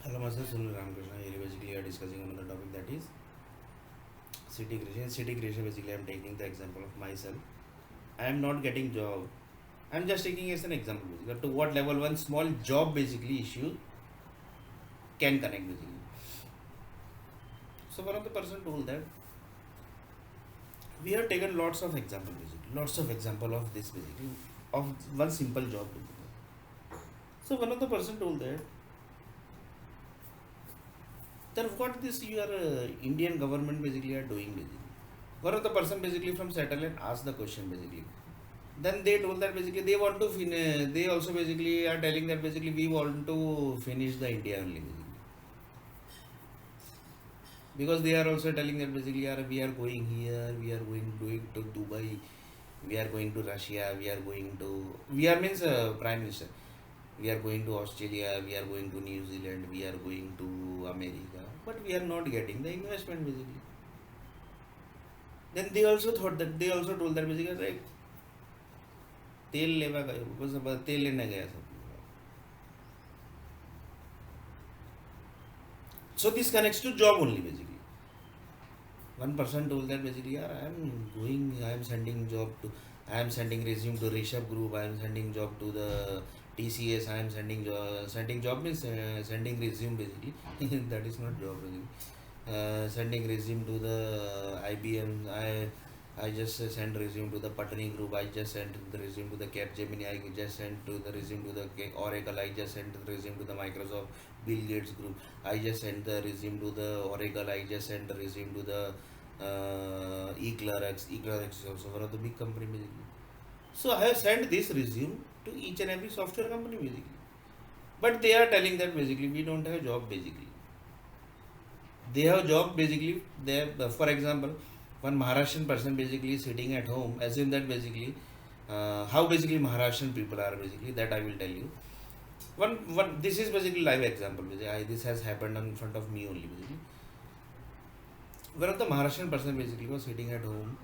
Hello, myself Sunil Ramakrishna. Here basically we are discussing another topic, that is city creation. City creation, basically I am taking the example of myself. I am not getting job. I am just taking as an example basically to what level one small job basically issue can connect basically. So one of the person told that we have taken lots of example basically, lots of example of this basically, of one simple job basically. So one of the person told that what this your Indian government basically are doing basically. One of the person basically from satellite asked the question basically. Then they told that basically they want to they also basically are telling that basically we want to finish the India only basically. Because they are also telling that basically we are going here, we are going to Dubai, we are going to Russia, we are going to, we are means Prime Minister, we are going to Australia, we are going to New Zealand, we are going to America, but we are not getting the investment basically. Then they also thought that, they also told that basically like तेल लेवा गयो, बस अब तेल लेने गया सब. So this connects to job only basically. One person told that basically, yeah, I am going, I am sending job to, I am sending resume to Rishabh Group, I am sending job to the TCS, I am sending job means sending resume basically. That is not job basically. Sending resume to the IBM. I just sent resume to the Patani Group. I just sent the resume to the Capgemini. I just sent to the resume to the Oracle. I just sent the resume to the Microsoft Bill Gates Group. I just sent the resume to the Oracle. I just sent the resume to the eClerx. eClerx is also one of the big company basically. So I have sent this resume to each and every software company basically. But they are telling that basically we don't have a job basically. They have job basically. They have, for example, one Maharashtrian person basically sitting at home. Assume that basically how basically Maharashtrian people are basically, that I will tell you. One this is basically live example. Basically, this has happened in front of me only basically. One of the Maharashtrian person basically was sitting at home,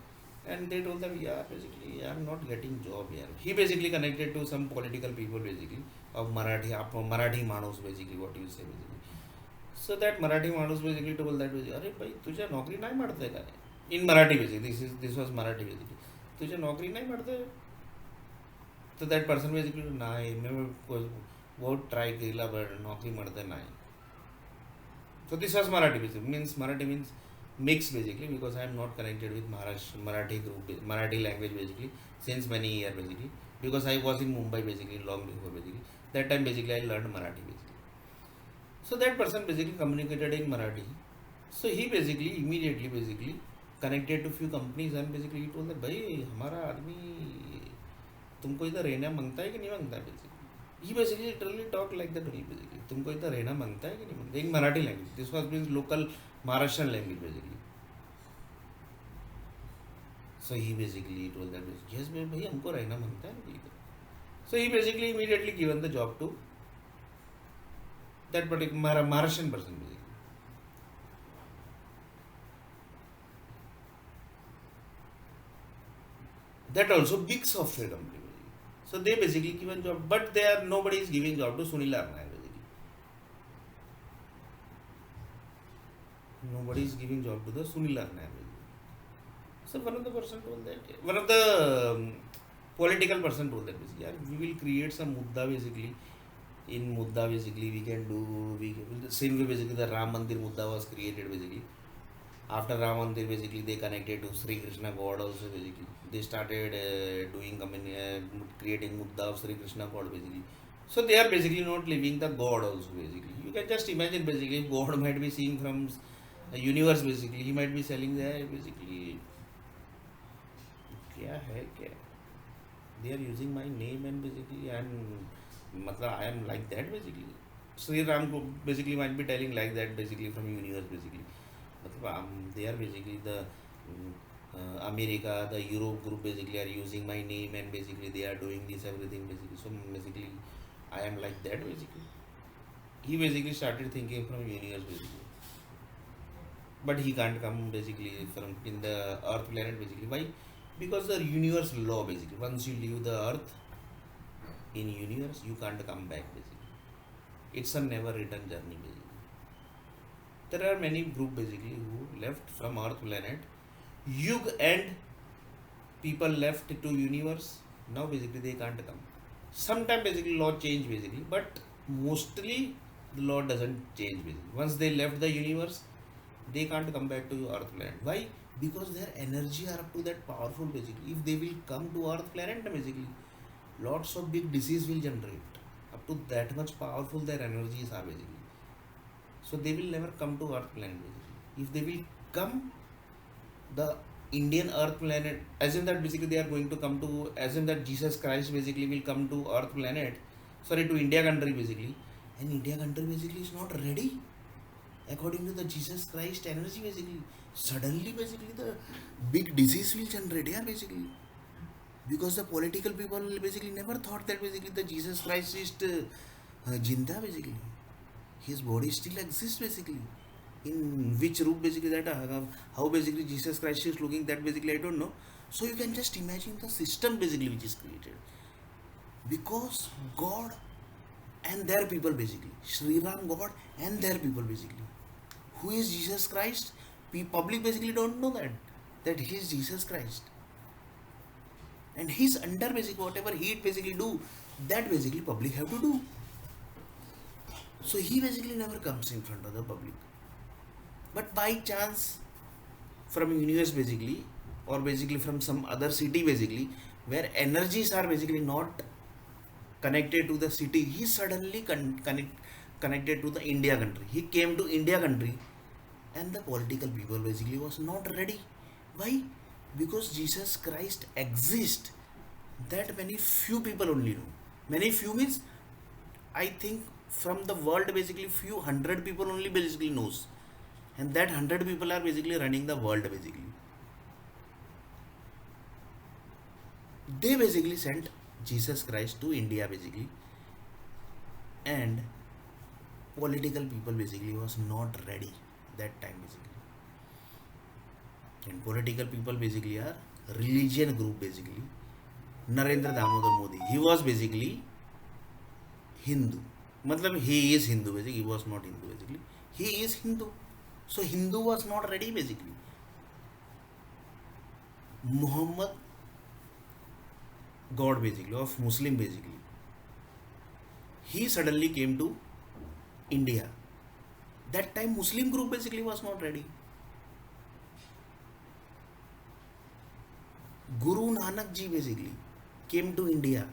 and they told them, yeah, basically I am not getting job here. He basically connected to some political people basically of Marathi Manus basically, what you say basically. So that Marathi माणूस basically told that basically, अरे भाई तुझ्या नौकरी नाही मिळते काय? In Marathi basically, this was Marathi basically. तुझ्या नौकरी नाही मिळते. So that person basically नाही, मी बहुत ट्राय केला but नौकरी मिळते नाही. So this was Marathi basically, means Marathi means mix basically, because I am not connected with Marathi group, Marathi language basically since many years basically, because I was in Mumbai basically long before basically. That time basically I learned Marathi basically. So that person basically communicated in Marathi. So he basically immediately basically connected to few companies and basically he told that भाई हमारा आदमी तुमको इधर रहना मांगता है कि नहीं मांगता है basically. He basically literally talked like that only basically. तुमको इधर रहना मांगता है कि नहीं मांगता, in Marathi language. This was his local Maharashtrian language basically. So he basically told that basically, yes भाई हमको रहना मांगता है इधर. So he basically immediately given the job to that particular Maharashtrian person basically. That also big software company basically. So they basically given job, but they are, nobody is giving job to Sunil Arnay basically. Nobody is giving job to the Sunil Arnay basically. So one of the person told that, one of the political person told that basically, yeah, we will create some mudda basically. In mudda basically we can do, the same way basically the Ram Mandir mudda was created basically. After Ram Mandir basically they connected to Sri Krishna God also basically. They started doing, I mean, creating mudda of Sri Krishna God basically. So they are basically not living the God also basically. You can just imagine basically God might be seeing from the universe basically. He might be selling there basically. क्या है क्या? They are using my name and basically I am like that basically. Sri Ram basically might be telling like that basically from universe basically. They are basically the America, the Europe group basically are using my name and basically they are doing this everything basically. So basically, I am like that basically. He basically started thinking from universe basically, but he can't come basically from in the Earth planet basically. Why? Because the universe law basically. Once you leave the Earth in universe, you can't come back basically. It's a never return journey basically. There are many group basically who left from Earth planet. Yug and people left to universe. Now basically they can't come. Sometime basically law change basically, but mostly the law doesn't change basically. Once they left the universe, they can't come back to Earth planet. Why? Because their energy are up to that powerful basically. If they will come to Earth planet, basically lots of big disease will generate. Up to that much powerful their energies are basically. So they will never come to Earth planet basically. If they will come, the Indian Earth planet, as in that basically they are going to come to, as in that Jesus Christ basically will come to Earth planet, sorry, to India country basically, and India country basically is not ready according to the Jesus Christ energy basically. Suddenly basically the big disease will generate here basically, because the political people basically never thought that basically the Jesus Christ is Jinda basically. His body still exists basically. In which room basically that how basically Jesus Christ is looking, that basically I don't know. So you can just imagine the system basically which is created, because God and their people basically, Sri Ram God and their people basically. Who is Jesus Christ? Public basically don't know that he is Jesus Christ, and he's under basically whatever he basically do, that basically public have to do. So he basically never comes in front of the public, but by chance from universe basically, or basically from some other city basically, where energies are basically not connected to the city, he suddenly connected to the India country. He came to India country, and the political people basically was not ready. Why? Because Jesus Christ exists, that many few people only know. Many few means, I think from the world basically few hundred people only basically knows, and that 100 people are basically running the world basically. They basically sent Jesus Christ to India basically, and political people basically was not ready that time basically. And political people basically are religion group basically. Narendra Damodar Modi, he was basically Hindu. Matlab he is Hindu basically, he was not Hindu basically. He is Hindu. So Hindu was not ready basically. Muhammad, God basically, of Muslim basically, he suddenly came to India. That time Muslim group basically was not ready. Guru Nanak Ji basically came to India.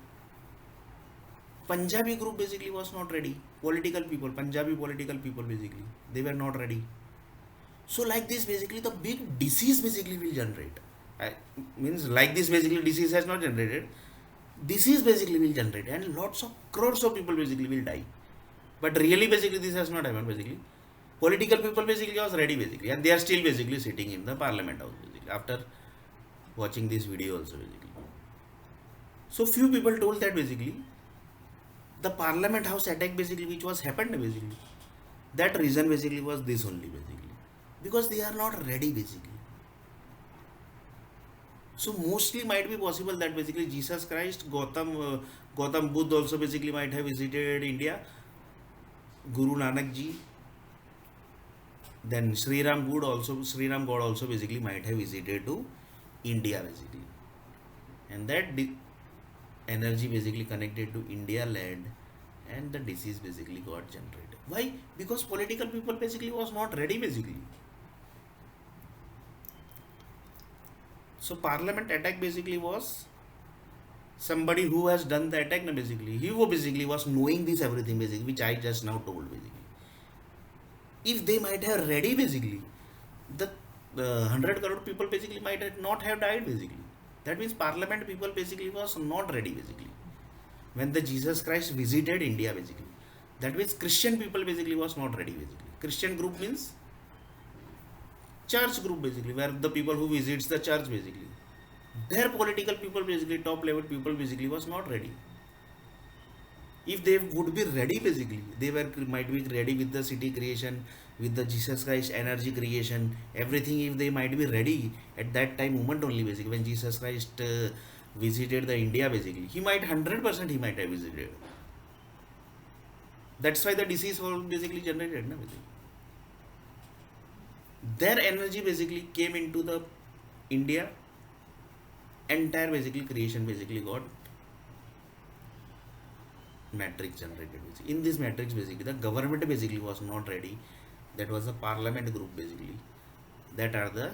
Punjabi group basically was not ready. Political people, Punjabi political people basically, they were not ready. So like this basically the big disease basically will generate. Means like this basically disease has not generated. Disease basically will generate, and lots of crores of people basically will die. But really basically this has not happened basically. Political people basically was ready basically, and they are still basically sitting in the parliament house basically after watching this video also basically. So few people told that basically the parliament house attack basically which was happened basically, that reason basically was this only basically, because they are not ready basically. So mostly might be possible that basically Jesus Christ, Gautam Buddha also basically might have visited India, Guru Nanak Ji, then Sri Ram God also basically might have visited to India basically, and that energy basically connected to India land, and the disease basically got generated. Why? Because political people basically was not ready basically. So parliament attack basically was somebody who has done the attack basically. He basically was knowing this everything basically, which I just now told basically. If they might have ready basically, the 100 crore people basically might have not have died basically. That means parliament people basically was not ready basically when the Jesus Christ visited India basically. That means Christian people basically was not ready basically. Christian group means church group basically, where the people who visits the church basically, their political people basically, top level people basically was not ready. If they would be ready basically, they might be ready with the city creation, with the Jesus Christ energy creation, everything. If they might be ready at that time moment only basically, when Jesus Christ visited the India basically, he might 100% he might have visited. That's why the disease was basically generated basically. Their energy basically came into the India. Entire basically creation basically got matrix generated. In this matrix basically the government basically was not ready. That was the parliament group basically. That are the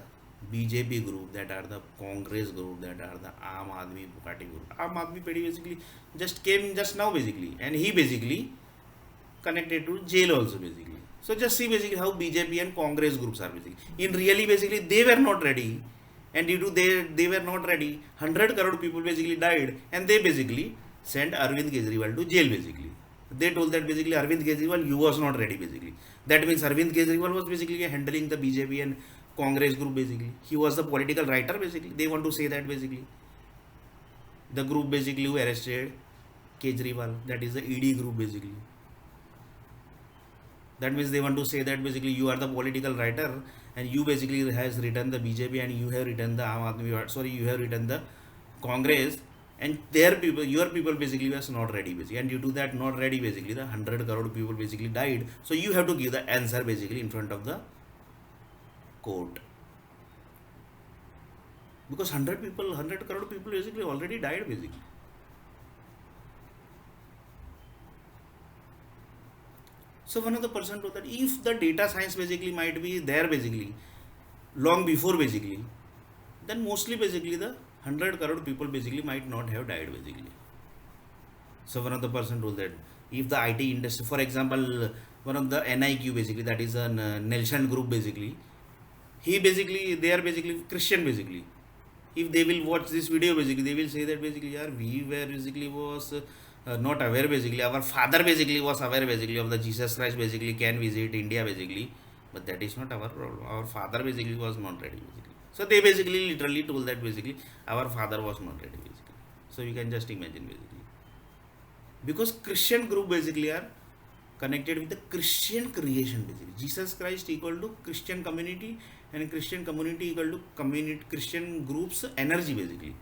BJP group, that are the Congress group, that are the Aam Aadmi Party group. Aam Aadmi Party basically just came just now basically, and he basically connected to jail also basically. So just see basically how BJP and Congress groups are basically. In really basically they were not ready, and due to they were not ready, 100 crore people basically died, and they basically sent Arvind Kejriwal to jail basically. They told that basically Arvind Kejriwal you was not ready basically. That means Arvind Kejriwal was basically handling the BJP and Congress group basically. He was the political writer basically. They want to say that basically. The group basically who arrested Kejriwal, that is the ED group basically. That means they want to say that basically you are the political writer, and you basically has written the BJP, and you have written the you have written the Congress, and their people, your people basically was not ready basically, and due to that not ready basically the 100 crore people basically died. So you have to give the answer basically in front of the court, because 100 crore people basically already died basically. So one of the person told that if the data science basically might be there basically long before basically, then mostly basically the 100 crore people basically might not have died basically. So one of the person told that if the IT industry, for example, one of the NIQ basically, that is a Nelson group basically, he basically, they are basically Christian basically. If they will watch this video basically, they will say that basically yeah, we were basically was not aware basically, our father basically was aware basically of the Jesus Christ basically can visit India basically, but that is not our problem. Our father basically was not ready basically. So they basically literally told that basically our father was not ready basically. So you can just imagine basically, because Christian group basically are connected with the Christian creation basically. Jesus Christ equal to Christian community, and Christian community equal to community Christian groups energy basically.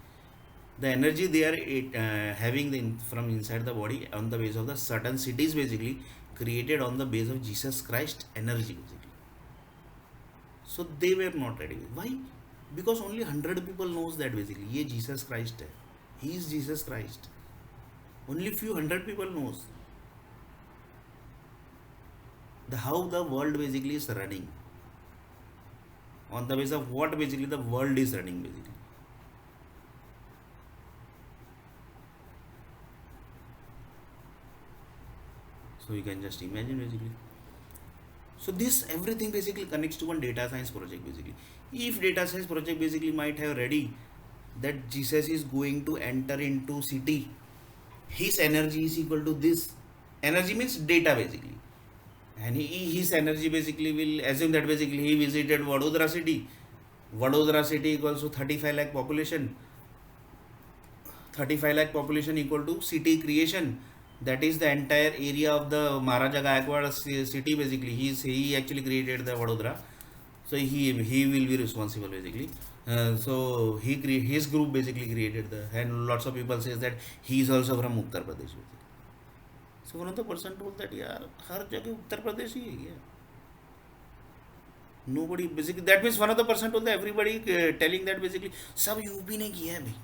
The energy they are having from inside the body on the base of the certain cities basically created on the base of Jesus Christ energy basically. So they were not ready. Why? Because only 100 people knows that basically ye Jesus Christ hai. He is Jesus Christ. Only few hundred people knows the how the world basically is running, on the base of what basically the world is running basically. So you can just imagine basically. So this everything basically connects to one data science project basically. If data science project basically might have ready that Jesus is going to enter into city, his energy is equal to this. Energy means data basically. And his energy basically will assume that basically he visited Vadodara city. Vadodara city equals to 35 lakh population. 35 lakh population equal to city creation. That is the entire area of the Maharaja Gaikwad city basically. He actually created the Vadodara. So he will be responsible basically. So his group basically created the, and lots of people says that he is also from Uttar Pradesh basically. So one of the person told that यार हर जगह उत्तर प्रदेश ही है क्या? Nobody basically, that means one of the person told that everybody telling that basically सब UP ने किया है भाई.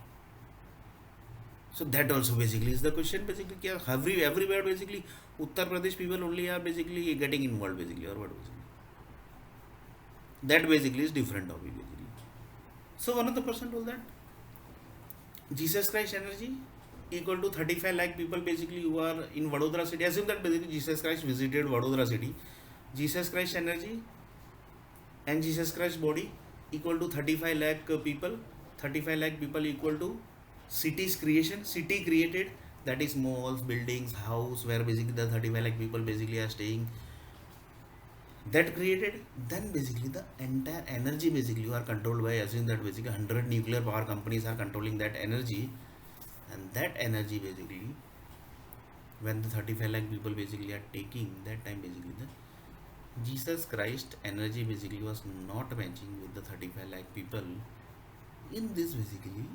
So that also basically is the question basically क्या everywhere basically Uttar Pradesh people only are basically getting involved basically, or what basically. That basically is different topic basically. So one of the person told that Jesus Christ energy equal to 35 lakh people basically who are in Vadodara city. Assume that basically Jesus Christ visited Vadodara city. Jesus Christ energy and Jesus Christ body equal to 35 lakh people. 35 lakh people equal to city's creation. City created, that is malls, buildings, house where basically the 35 lakh people basically are staying. That created, then basically the entire energy basically you are controlled by, assume that basically 100 nuclear power companies are controlling that energy. And that energy basically, when the 35 lakh people basically are taking, that time basically the Jesus Christ energy basically was not matching with the 35 lakh people. In this basically,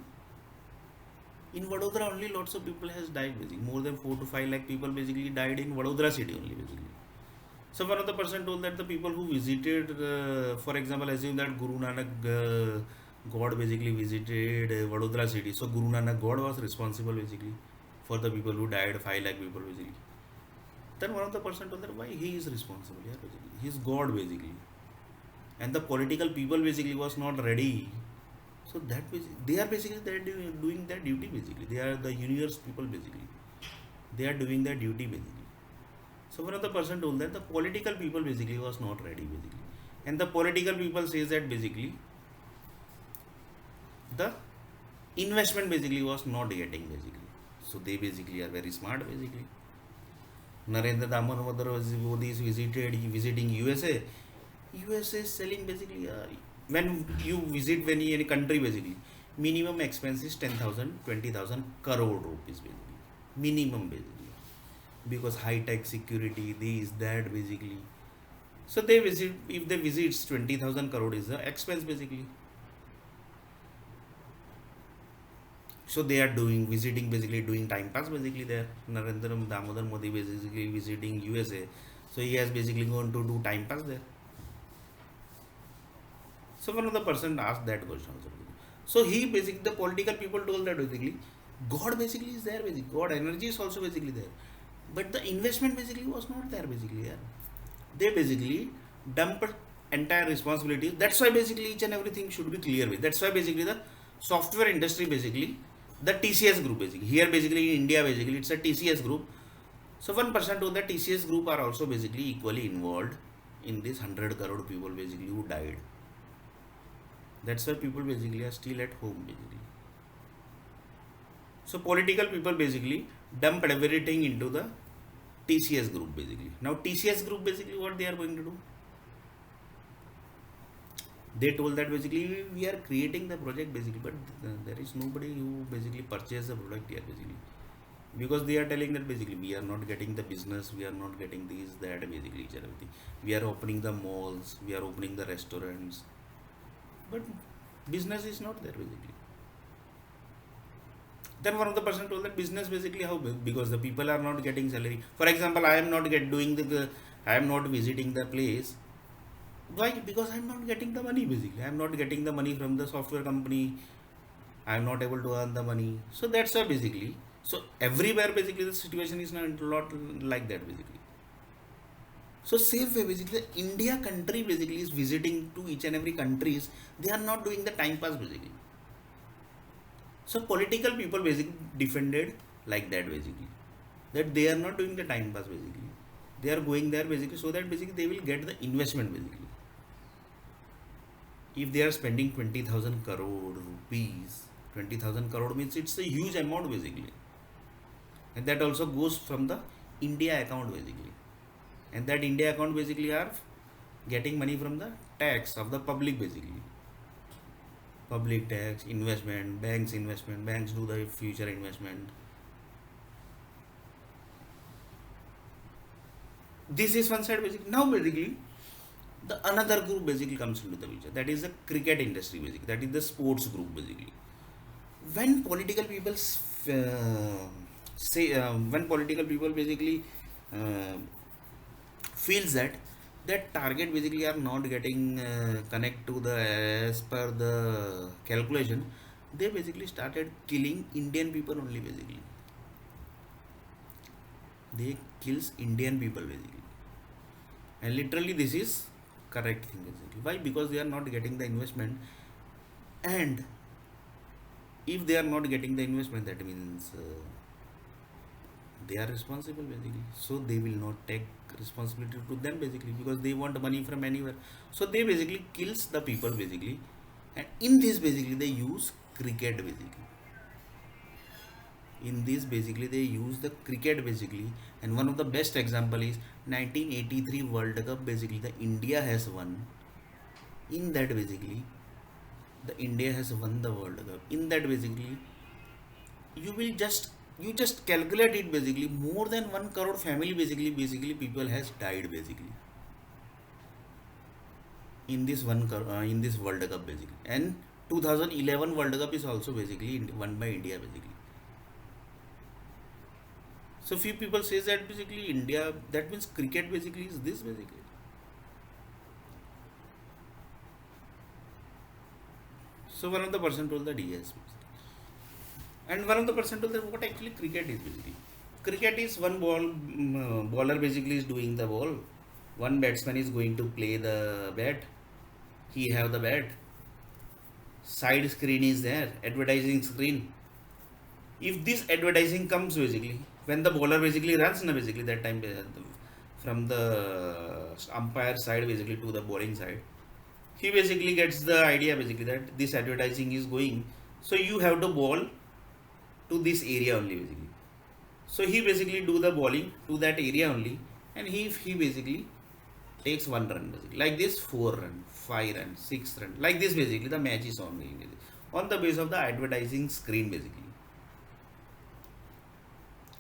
in Vadodara only lots of people has died basically. More than 4 to 5 lakh people basically died in Vadodara city only basically. So one of the person told that the people who visited, for example, assume that Guru Nanak God basically visited Vadodara city. So Guru Nanak God was responsible basically for the people who died, 5 lakh people basically. Then one of the person told that why he is responsible, yeah, basically. He is God basically. And the political people basically was not ready. So that they are basically they are doing their duty basically. They are the universe people basically. They are doing their duty basically. So one of the person told that the political people basically was not ready basically. And the political people says that basically the investment basically was not getting basically. So they basically are very smart basically. Narendra Damodar Modi is visiting USA. USA is selling basically when you visit any country basically minimum expense is 10,000 20,000 crore rupees basically minimum basically because high tech security this that basically. So they visit if they visits 20,000 crore is the expense basically. So they are doing visiting basically doing time pass basically there. Narendra Damodar Modi basically visiting USA. So he has basically gone to do time pass there. So one of the person asked that question also. So he basically the political people told that basically God basically is there basically. God energy is also basically there. But the investment basically was not there basically. Yeah. They basically dumped entire responsibility. That's why basically each and everything should be clear with. That's why basically the software industry basically the TCS group basically. Here basically in India basically it's a TCS group. So one person told that TCS group are also basically equally involved in this 100 crore people basically who died. That's why people basically are still at home basically. So political people basically dumped everything into the TCS group basically. Now TCS group basically what they are going to do? They told that basically we are creating the project basically, but there is nobody who basically purchase the product here basically. Because they are telling that basically we are not getting the business, we are not getting these, that basically each and everything. We are opening the malls, we are opening the restaurants, but business is not there basically. Then one of the person told that business basically how big? Because the people are not getting salary. For example, I am not doing I am not visiting the place. Why? Because I am not getting the money basically. I am not getting the money from the software company. I am not able to earn the money. So that's why basically. So everywhere basically the situation is not a lot like that basically. So same way basically the India country basically is visiting to each and every countries. They are not doing the time pass basically. So political people basically defended like that basically. That they are not doing the time pass basically. They are going there basically so that basically they will get the investment basically. If they are spending 20,000 crore rupees, 20,000 crore means it's a huge amount basically. And that also goes from the India account basically. And that India account basically are getting money from the tax of the public basically. Public tax, investment, banks do the future investment. This is one side basically. Now basically the another group basically comes into the picture. That is the cricket industry basically. That is the sports group basically. When political people when political people basically uh, feels that that target basically are not getting connect to the as per the calculation, they basically started killing Indian people only basically. They kills Indian people basically, and literally this is correct thing basically. Why? Because they are not getting the investment, and if they are not getting the investment, that means they are responsible basically. So they will not take responsibility to them basically because they want money from anywhere. So they basically kills the people basically, and in this basically they use cricket basically. In this basically they use the cricket basically, and one of the best example is 1983 World Cup basically the India has won. In that basically the India has won the World Cup. In that basically you will just calculate it basically more than 1 crore family basically people has died basically in this in this World Cup basically. And 2011 World Cup is also basically won by India basically. So few people says that basically India, that means cricket basically is this basically. So one of the person told that yes, and one of the person told that what actually cricket is basically. Cricket is one ball, bowler basically is doing the ball. One batsman is going to play the bat. He have the bat. Side screen is there, advertising screen. If this advertising comes basically, when the bowler basically runs, na basically that time from the umpire side basically to the bowling side, he basically gets the idea basically that this advertising is going. So you have to bowl to this area only basically. So he basically do the bowling to that area only, and he basically takes one run basically like this, 4 run, 5 run, 6 run, like this basically the match is on basically, on the base of the advertising screen basically,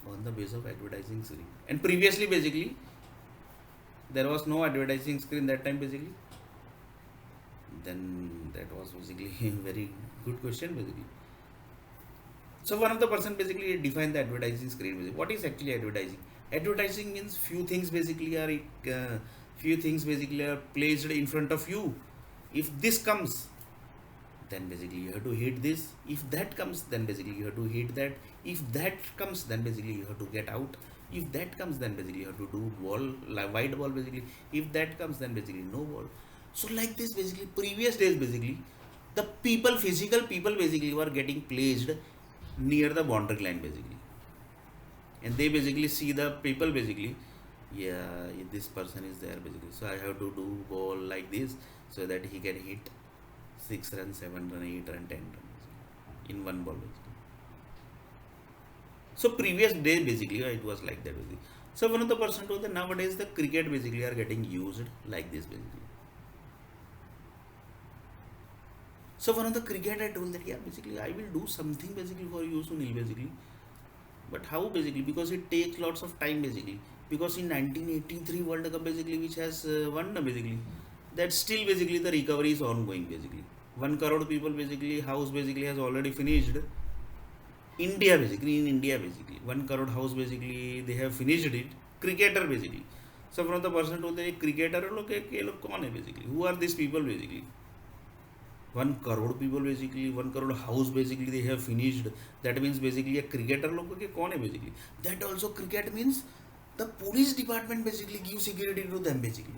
on the base of advertising screen. And previously basically there was no advertising screen that time basically. Then that was basically a very good question basically. So one of the person basically defined the advertising screen basically. What is actually advertising? Advertising means few things basically are placed in front of you. If this comes, then basically you have to hit this. If that comes, then basically you have to hit that. If that comes, then basically you have to get out. If that comes, then basically you have to do ball, like wide ball basically. If that comes, then basically no ball. So like this basically previous days basically the people, physical people basically were getting placed near the boundary line basically, and they basically see the people basically, yeah, this person is there basically, so I have to do ball like this so that he can hit 6 run, 7 run, 8 run, 10 run in one ball basically. So previous day basically it was like that basically. So one of the person told that nowadays the cricket basically are getting used like this basically. So one of the cricket I told that yeah basically I will do something basically for you Sunil basically. But how basically? Because it takes lots of time basically. Because in 1983 World Cup basically which has won basically, that still basically the recovery is ongoing basically. 1 crore people basically house basically has already finished. India basically, in India basically 1 crore house basically they have finished it. Cricketer basically. So one of the person told that cricketer लोग ये लोग कौन है basically? Who are these people basically? 1 crore people basically, 1 crore house basically they have finished. That means basically a cricketer लोग के कौन है basically? That also cricket means the police department basically gives security to them basically.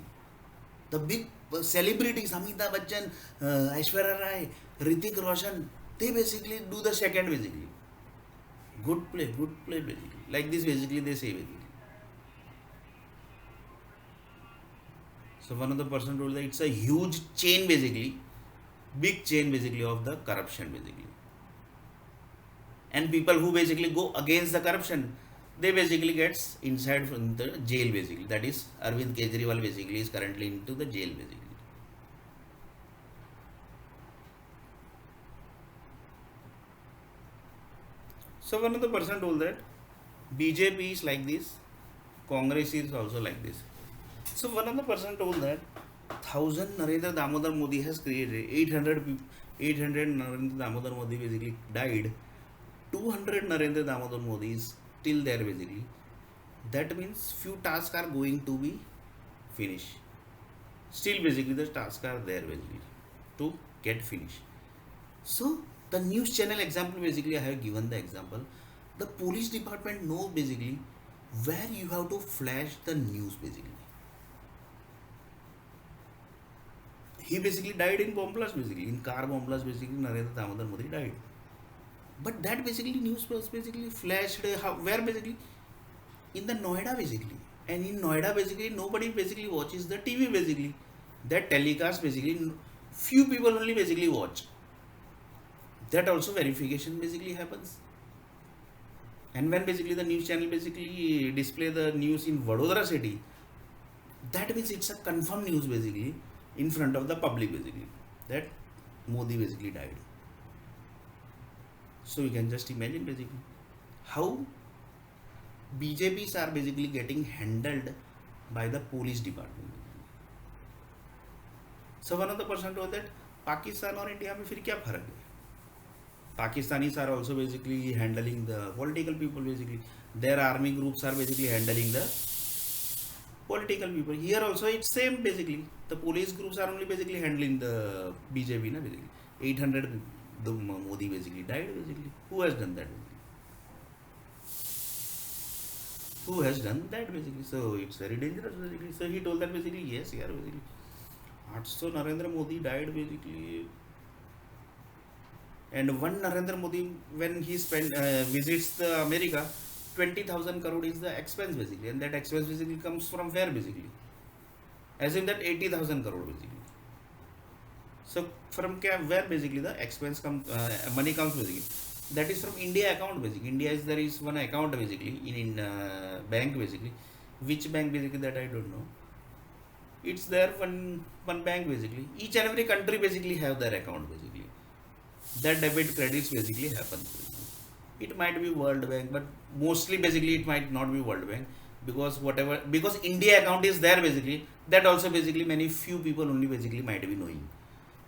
The big celebrities, Amitabh Bachchan, Aishwarya Rai, Hrithik Roshan, they basically do the second basically. Good play basically. Like this basically they say basically. So one of the person told that it's a huge chain basically, big chain basically of the corruption basically. And people who basically go against the corruption, they basically gets inside from the jail basically. That is Arvind Kejriwal basically is currently into the jail basically. So one of the person told that BJP is like this, Congress is also like this. So one of the person told that 1000 Narendra Damodar Modi has created 800 Narendra Damodar Modi basically died. 200 Narendra Damodar Modi is still there basically. That means few tasks are going to be finished. Still basically the tasks are there basically to get finished. So the news channel example basically I have given the example. The police department knows basically where you have to flash the news basically. He basically died in bomb blast basically, in car bomb blast basically Narendra Damodar Modi died. But that basically news was basically flashed where basically in the Noida basically, and in Noida basically nobody basically watches the TV basically. That telecast basically few people only basically watch. That also verification basically happens. And when basically the news channel basically display the news in Vadodara city, that means it's a confirmed news basically in front of the public basically that Modi basically died. So you can just imagine basically how BJPs are basically getting handled by the police department. So one of the person told that Pakistan और India में फिर क्या फर्क है? Pakistanis are also basically handling the political people basically. Their army groups are basically handling the political people. Here also it's same basically. The police groups are only basically handling the BJP, na basically. 800 the Modi basically died basically. Who has done that? Who has done that basically? So it's very dangerous basically. So he told that basically yes, yeah basically. So Narendra Modi died basically, and one Narendra Modi when he visits the America, 20,000 crore is the expense basically, and that expense basically comes from where basically? As in that 80,000 crore basically. So from where basically the expense money comes basically. That is from India account basically. There is one account basically in bank basically. Which bank basically that I don't know. It's there one bank basically. Each and every country basically have their account basically. That debit credits basically happens. It might be World Bank, but mostly basically it might not be World Bank because India account is there basically. That also basically many few people only basically might be knowing.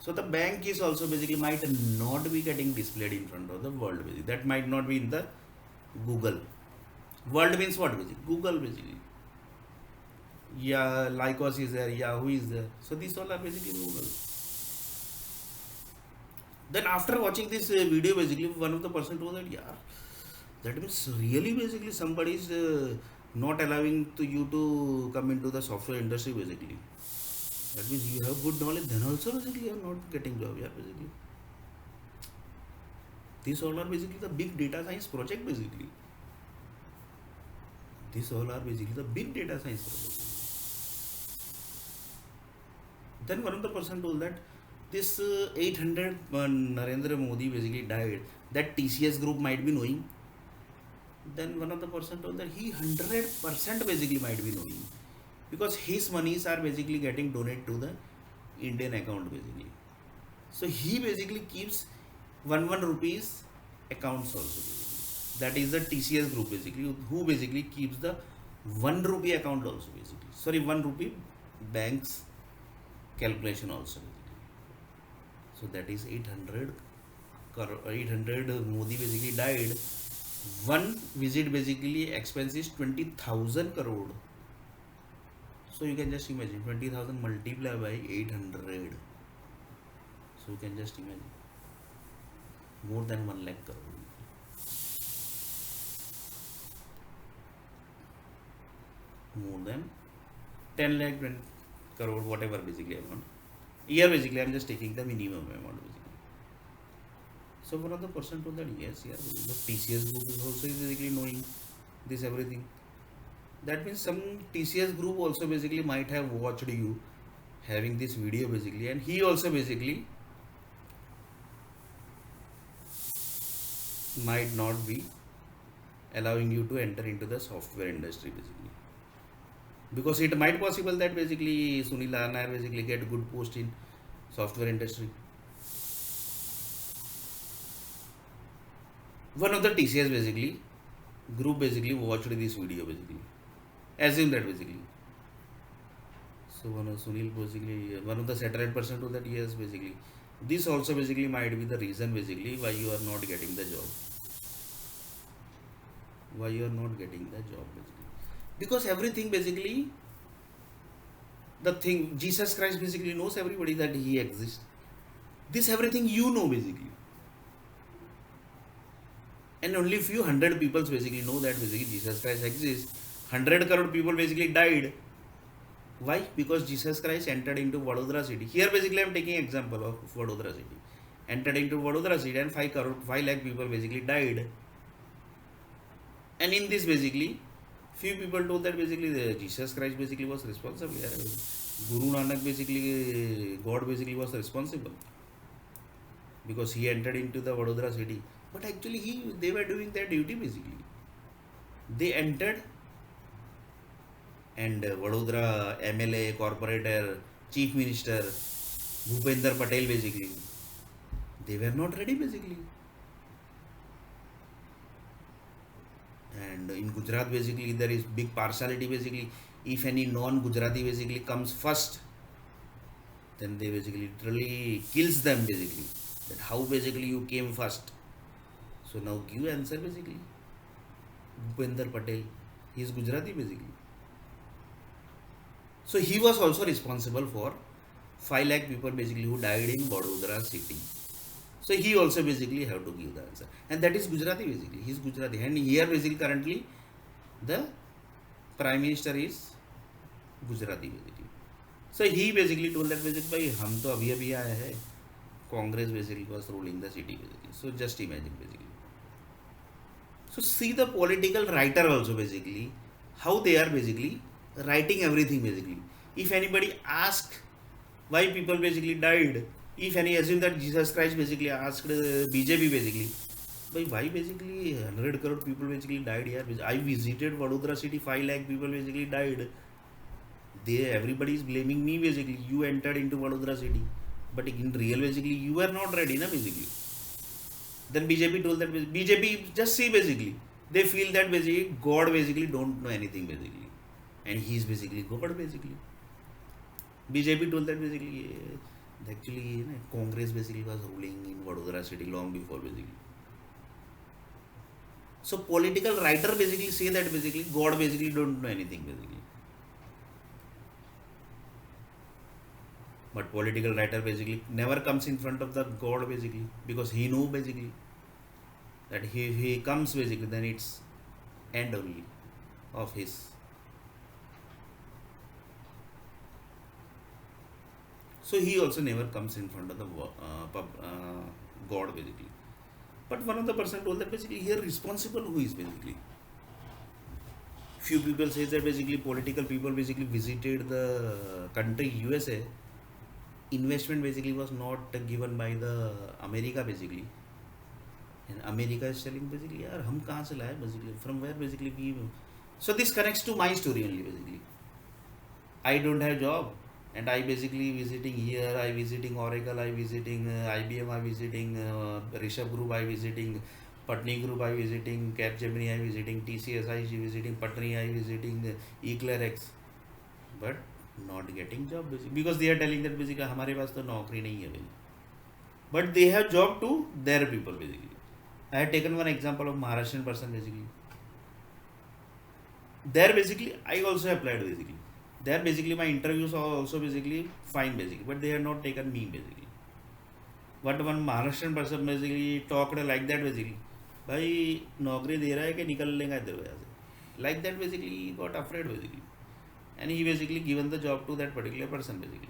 So the bank is also basically might not be getting displayed in front of the world basically. That might not be in the Google. World means what basically? Google basically. Yeah, Lycos is there, Yahoo is there. So these all are basically Google. Then after watching this video basically one of the person told that yeah, that means really basically somebody is not allowing you to come into the software industry basically. That means you have good knowledge, then also basically you are not getting job. Yeah, basically. These all are basically the big data science project basically. These all are basically the big data science project. Then one of the person told that this 800 Narendra Modi basically died. That TCS group might be knowing. Then one of the person told that he 100% basically might be knowing. Because his monies are basically getting donated to the Indian account basically. So he basically keeps 1 rupees accounts also basically. That is the TCS group basically who basically keeps the 1 rupee account also basically. Sorry, 1 rupee banks calculation also basically. So that is 800 Modi basically died. One visit basically expense is 20,000 crore. So you can just imagine 20,000 multiplied by 800. So you can just imagine more than 1 lakh crore. More than 10 lakh crore, whatever basically amount. Here basically I am just taking the minimum amount basically. So one of the person told that yes, the TCS group is also basically knowing this everything. That means some TCS group also basically might have watched you having this video basically, and he also basically might not be allowing you to enter into the software industry basically. Because it might possible that basically Sunil Nair basically get good post in software industry. One of the TCS basically group basically watched this video basically. Assume that basically. So one of Sunil basically, one of the satellite person told that yes basically. This also basically might be the reason basically why you are not getting the job. Why you are not getting the job basically. Because everything basically, the thing, Jesus Christ basically knows everybody that he exists. This everything you know basically. And only few hundred people basically know that basically Jesus Christ exists. 100 crore people basically died. Why? Because Jesus Christ entered into Vadodara city. Here basically I am taking example of Vadodara city. Entered into Vadodara city and 5 lakh people basically died. And in this basically, few people told that basically Jesus Christ basically was responsible. Guru Nanak basically, God basically was responsible. Because he entered into the Vadodara city. But actually they were doing their duty basically. They entered and Vadodara MLA, corporator, chief minister, Bhupender Patel basically, they were not ready basically. And in Gujarat basically there is big partiality basically. If any non-Gujarati basically comes first, then they basically literally kills them basically. That how basically you came first. So now give answer basically. Bhupender Patel, he is Gujarati basically. So he was also responsible for 5 lakh people basically who died in Vadodara city. So he also basically have to give the answer. And that is Gujarati basically. He is Gujarati. And here basically currently the Prime Minister is Gujarati basically. So he basically told that basically भाई हम तो अभी अभी आए हैं, Congress basically was ruling the city basically. So just imagine basically. So see the political writer also basically how they are basically writing everything basically. If anybody ask why people basically died, if any assume that Jesus Christ basically asked BJP basically, why basically 100 crore people basically died here? I visited Vadodara city, 5 lakh people basically died. Everybody is blaming me basically. You entered into Vadodara city, but in real basically you are not ready, na basically. Then BJP told that BJP just see basically they feel that basically God basically don't know anything basically, and he is basically God basically. BJP told that basically actually Congress basically was ruling in Vadodara city long before basically. So political writer basically say that basically God basically don't know anything basically. But political writer basically never comes in front of the God basically because he know basically that he comes basically then it's end only of his. So he also never comes in front of the God basically. But one of the person told that basically here responsible who is basically. Few people say that basically political people basically visited the country USA. Investment basically was not given by the America basically. And America is telling basically, यार हम कहाँ से लाए basically from where basically we. So this connects to my story only basically. I don't have job and I basically visiting here, I visiting Oracle, I visiting IBM, I visiting Rishabh Group, I visiting Patni Group, I visiting Capgemini, I visiting TCS, I visiting Patni, I visiting Eclairx, but not getting job basically because they are telling that basically हमारे पास तो नौकरी नहीं है basically. But they have job to their people basically. I had taken one example of Maharashtrian person basically. There basically I also applied basically. There basically my interviews are also basically fine basically, but they have not taken me basically. But one Maharashtrian person basically talked like that basically. भाई नौकरी दे रहा है कि निकल लेगा इधर वजह से. Like that basically he got afraid basically. And he basically given the job to that particular person basically.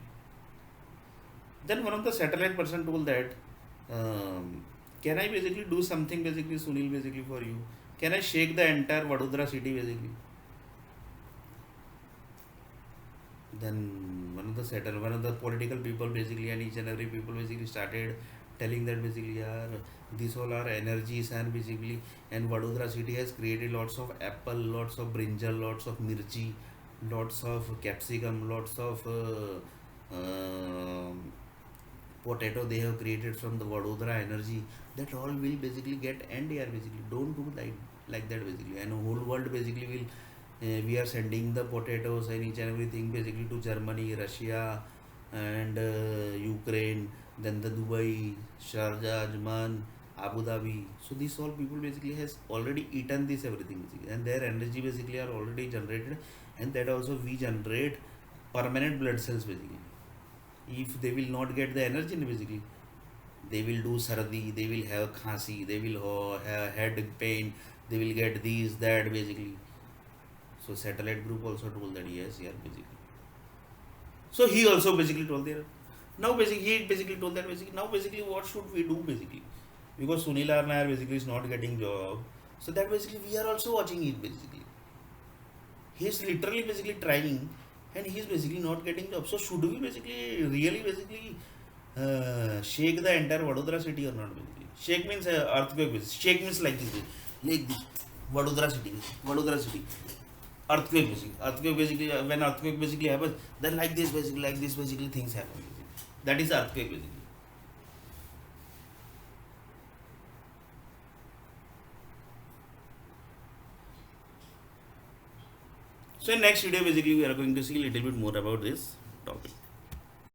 Then one of the satellite person told that, can I basically do something basically Sunil basically for you? Can I shake the entire Vadodara city basically? Then one of the political people basically and each and every people basically started telling that basically yeah, these all are energies and basically and Vadodara city has created lots of apple, lots of brinjal, lots of mirchi, lots of capsicum, lots of potato they have created from the Vadodara energy. That all will basically get end here basically. Don't do like that basically. And whole world basically will we are sending the potatoes and each and everything basically to Germany, Russia, and Ukraine, then the Dubai, Sharjah, Ajman, Abu Dhabi. So these all people basically has already eaten this everything basically, and their energy basically are already generated, and that also we generate permanent blood cells basically. If they will not get the energy basically, they will do sardi, they will have khasi, they will have head pain, they will get these that basically. So satellite group also told that yes, yeah basically. So he also basically told there. Now basically he basically told that basically now basically what should we do basically? Because Sunil R. Nair basically is not getting job. So that basically we are also watching it basically. He is literally basically trying and he is basically not getting job. So should we basically really basically shake the entire Vadodara city or not basically? Shake means earthquake basically. Shake means like this. Vadodara city. Vadodara city. Earthquake basically when earthquake basically happens then like this basically things happen basically. That is earthquake basically. So in next video basically we are going to see a little bit more about this topic.